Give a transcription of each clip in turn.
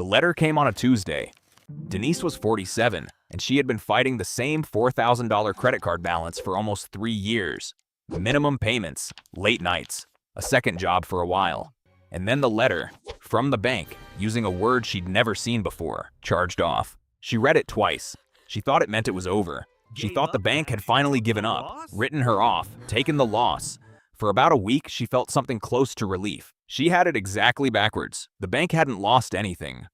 The letter came on a Tuesday. Denise was 47, and she had been fighting the same $4,000 credit card balance for almost 3 years. Minimum payments, late nights, a second job for a while. And then the letter, from the bank, using a word she'd never seen before, charged off. She read it twice. She thought it meant it was over. She thought the bank had finally given up, written her off, taken the loss. For about a week, she felt something close to relief. She had it exactly backwards. The bank hadn't lost anything.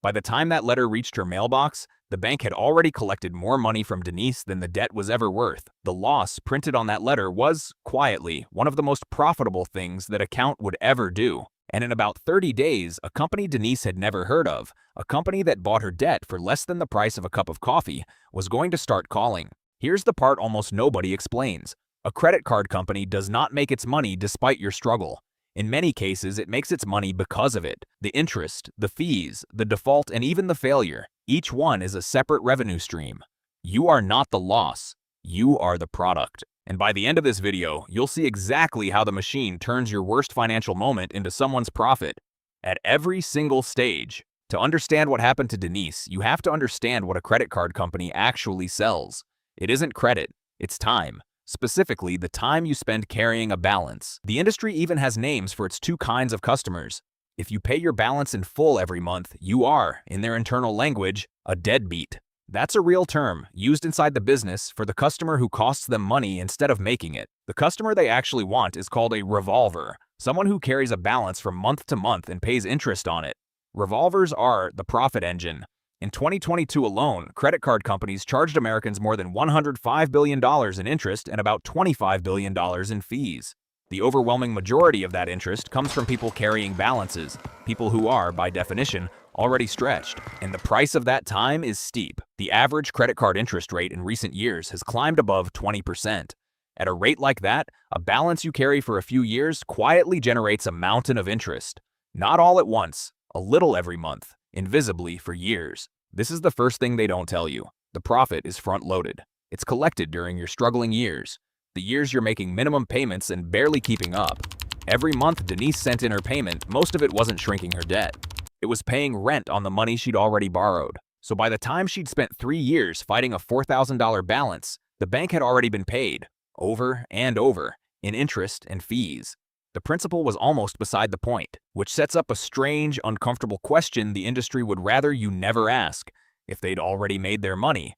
By the time that letter reached her mailbox, the bank had already collected more money from Denise than the debt was ever worth. The loss printed on that letter was, quietly, one of the most profitable things that account would ever do. And in about 30 days, a company Denise had never heard of, a company that bought her debt for less than the price of a cup of coffee, was going to start calling. Here's the part almost nobody explains. A credit card company does not make its money despite your struggle. In many cases, it makes its money because of it. The interest, the fees, the default, and even the failure. Each one is a separate revenue stream. You are not the loss. You are the product. And by the end of this video, you'll see exactly how the machine turns your worst financial moment into someone's profit. At every single stage. To understand what happened to Denise, you have to understand what a credit card company actually sells. It isn't credit, it's time. Specifically, the time you spend carrying a balance. The industry even has names for its two kinds of customers. If you pay your balance in full every month, you are, in their internal language, a deadbeat. That's a real term, used inside the business for the customer who costs them money instead of making it. The customer they actually want is called a revolver, someone who carries a balance from month to month and pays interest on it. Revolvers are the profit engine. In 2022 alone, credit card companies charged Americans more than $105 billion in interest and about $25 billion in fees. The overwhelming majority of that interest comes from people carrying balances, people who are, by definition, already stretched. And the price of that time is steep. The average credit card interest rate in recent years has climbed above 20%. At a rate like that, a balance you carry for a few years quietly generates a mountain of interest. Not all at once, a little every month, invisibly for years. This is the first thing they don't tell you. The profit is front-loaded. It's collected during your struggling years. The years you're making minimum payments and barely keeping up. Every month Denise sent in her payment, most of it wasn't shrinking her debt. It was paying rent on the money she'd already borrowed. So by the time she'd spent 3 years fighting a $4,000 balance, the bank had already been paid, over and over, in interest and fees. The principal was almost beside the point, which sets up a strange, uncomfortable question the industry would rather you never ask. If they'd already made their money,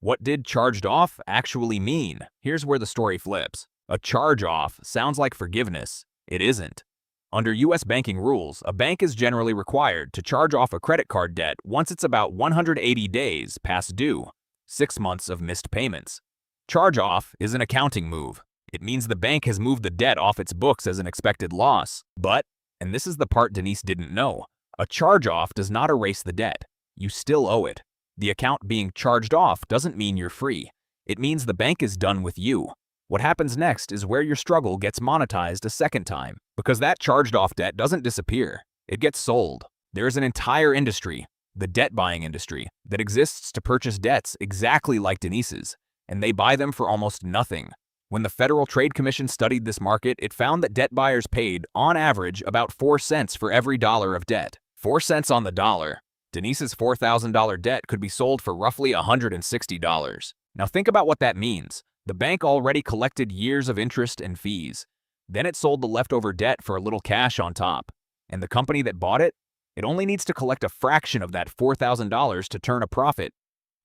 what did charged off actually mean? Here's where the story flips. A charge-off sounds like forgiveness. It isn't. Under U.S. banking rules, a bank is generally required to charge off a credit card debt once it's about 180 days past due, 6 months of missed payments. Charge-off is an accounting move. It means the bank has moved the debt off its books as an expected loss. But, and this is the part Denise didn't know, a charge-off does not erase the debt. You still owe it. The account being charged off doesn't mean you're free. It means the bank is done with you. What happens next is where your struggle gets monetized a second time. Because that charged-off debt doesn't disappear. It gets sold. There is an entire industry, the debt-buying industry, that exists to purchase debts exactly like Denise's, and they buy them for almost nothing. When the Federal Trade Commission studied this market, it found that debt buyers paid, on average, about 4 cents for every dollar of debt. 4 cents on the dollar. Denise's $4,000 debt could be sold for roughly $160. Now think about what that means. The bank already collected years of interest and fees. Then it sold the leftover debt for a little cash on top. And the company that bought it? It only needs to collect a fraction of that $4,000 to turn a profit,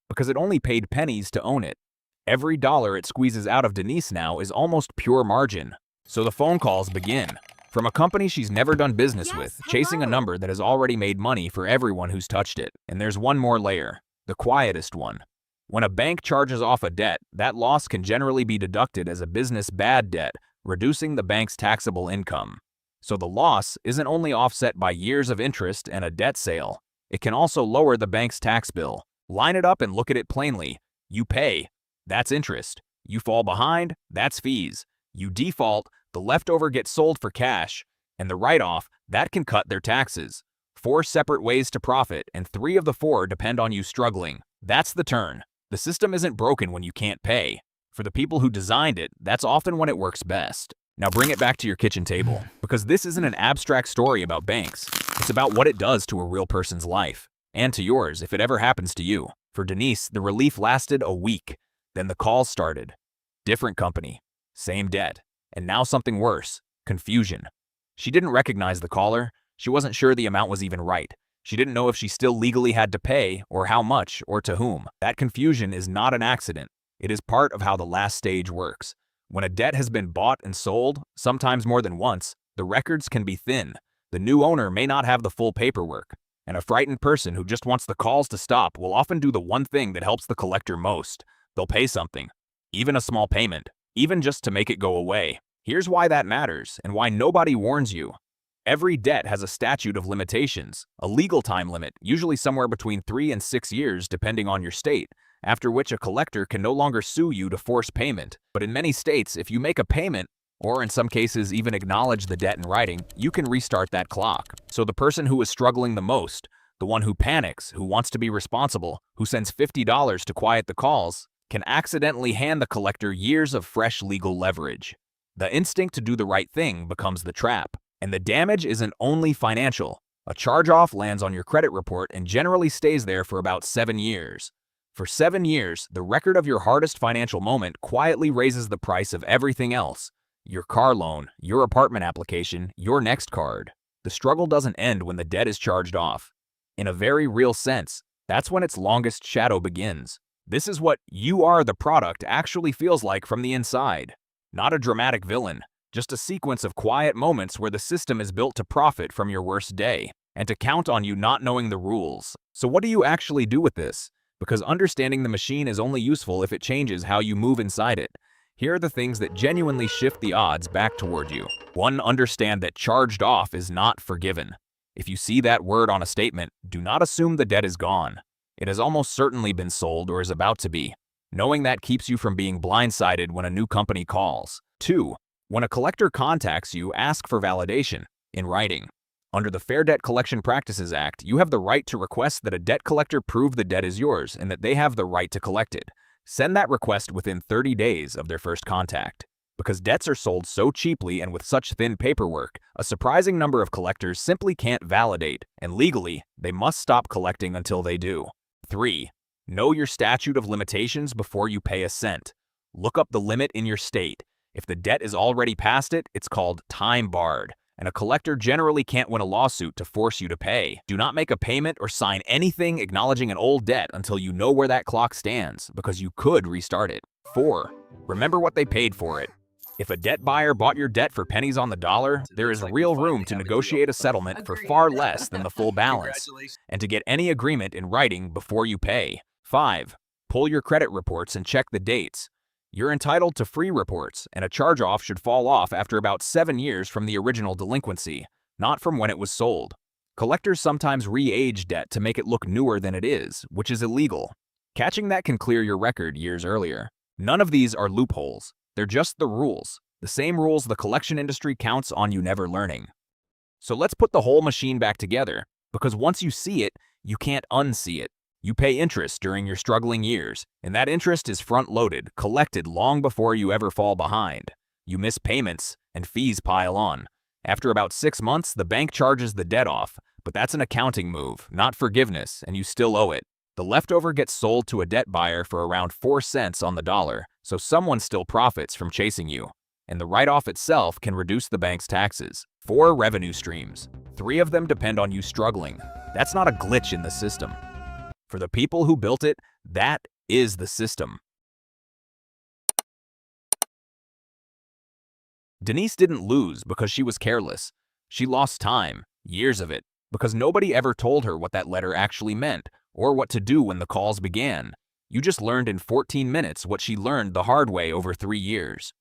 because it only paid pennies to own it. Every dollar it squeezes out of Denise now is almost pure margin. So the phone calls begin. From a company she's never done business with, chasing a number that has already made money for everyone who's touched it. And there's one more layer, the quietest one. When a bank charges off a debt, that loss can generally be deducted as a business bad debt, reducing the bank's taxable income. So the loss isn't only offset by years of interest and a debt sale, it can also lower the bank's tax bill. Line it up and look at it plainly. You pay. That's interest. You fall behind, that's fees. You default, the leftover gets sold for cash, and the write-off, that can cut their taxes. 4 separate ways to profit, and 3 of the 4 depend on you struggling. That's the turn. The system isn't broken when you can't pay. For the people who designed it, that's often when it works best. Now bring it back to your kitchen table, because this isn't an abstract story about banks. It's about what it does to a real person's life, and to yours if it ever happens to you. For Denise, the relief lasted a week. Then the calls started. Different company, same debt, and now something worse, confusion. She didn't recognize the caller. She wasn't sure the amount was even right. She didn't know if she still legally had to pay, or how much, or to whom. That confusion is not an accident. It is part of how the last stage works. When a debt has been bought and sold, sometimes more than once, the records can be thin. The new owner may not have the full paperwork, and a frightened person who just wants the calls to stop will often do the one thing that helps the collector most. They'll pay something, even a small payment, even just to make it go away. Here's why that matters, and why nobody warns you. Every debt has a statute of limitations, a legal time limit, usually somewhere between 3 and 6 years depending on your state, after which a collector can no longer sue you to force payment. But in many states, if you make a payment, or in some cases even acknowledge the debt in writing, you can restart that clock. So the person who is struggling the most, the one who panics, who wants to be responsible, who sends $50 to quiet the calls, can accidentally hand the collector years of fresh legal leverage. The instinct to do the right thing becomes the trap. And the damage isn't only financial. A charge-off lands on your credit report and generally stays there for about 7 years. For 7 years, the record of your hardest financial moment quietly raises the price of everything else. Your car loan, your apartment application, your next card. The struggle doesn't end when the debt is charged off. In a very real sense, that's when its longest shadow begins. This is what "you are the product" actually feels like from the inside. Not a dramatic villain. Just a sequence of quiet moments where the system is built to profit from your worst day, and to count on you not knowing the rules. So what do you actually do with this? Because understanding the machine is only useful if it changes how you move inside it. Here are the things that genuinely shift the odds back toward you. 1. Understand that charged off is not forgiven. If you see that word on a statement, do not assume the debt is gone. It has almost certainly been sold or is about to be. Knowing that keeps you from being blindsided when a new company calls. 2. When a collector contacts you, ask for validation in writing. Under the Fair Debt Collection Practices Act, you have the right to request that a debt collector prove the debt is yours and that they have the right to collect it. Send that request within 30 days of their first contact. Because debts are sold so cheaply and with such thin paperwork, a surprising number of collectors simply can't validate, and legally, they must stop collecting until they do. 3. Know your statute of limitations before you pay a cent. Look up the limit in your state. If the debt is already past it, it's called time barred, and a collector generally can't win a lawsuit to force you to pay. Do not make a payment or sign anything acknowledging an old debt until you know where that clock stands, because you could restart it. 4. Remember what they paid for it. If a debt buyer bought your debt for pennies on the dollar, there is real room to negotiate a settlement for far less than the full balance, and to get any agreement in writing before you pay. 5. Pull your credit reports and check the dates. You're entitled to free reports, and a charge-off should fall off after about 7 years from the original delinquency, not from when it was sold. Collectors sometimes re-age debt to make it look newer than it is, which is illegal. Catching that can clear your record years earlier. None of these are loopholes. They're just the rules. The same rules the collection industry counts on you never learning. So let's put the whole machine back together, because once you see it, you can't unsee it. You pay interest during your struggling years, and that interest is front-loaded, collected long before you ever fall behind. You miss payments, and fees pile on. After about 6 months, the bank charges the debt off, but that's an accounting move, not forgiveness, and you still owe it. The leftover gets sold to a debt buyer for around 4 cents on the dollar, so someone still profits from chasing you. And the write-off itself can reduce the bank's taxes. 4 revenue streams. 3 of them depend on you struggling. That's not a glitch in the system. For the people who built it, that is the system. Denise didn't lose because she was careless. She lost time, years of it, because nobody ever told her what that letter actually meant or what to do when the calls began. You just learned in 14 minutes what she learned the hard way over 3 years.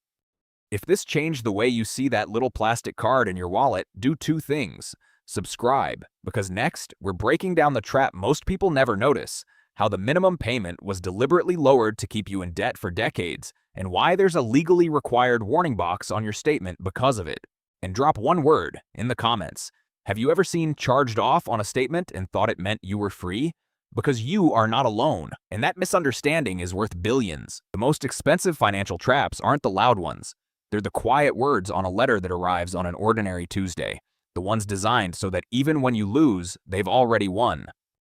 If this changed the way you see that little plastic card in your wallet, do 2 things. Subscribe, because next, we're breaking down the trap most people never notice, how the minimum payment was deliberately lowered to keep you in debt for decades, and why there's a legally required warning box on your statement because of it. And drop 1 word in the comments. Have you ever seen "charged off" on a statement and thought it meant you were free? Because you are not alone, and that misunderstanding is worth billions. The most expensive financial traps aren't the loud ones. They're the quiet words on a letter that arrives on an ordinary Tuesday, the ones designed so that even when you lose, they've already won.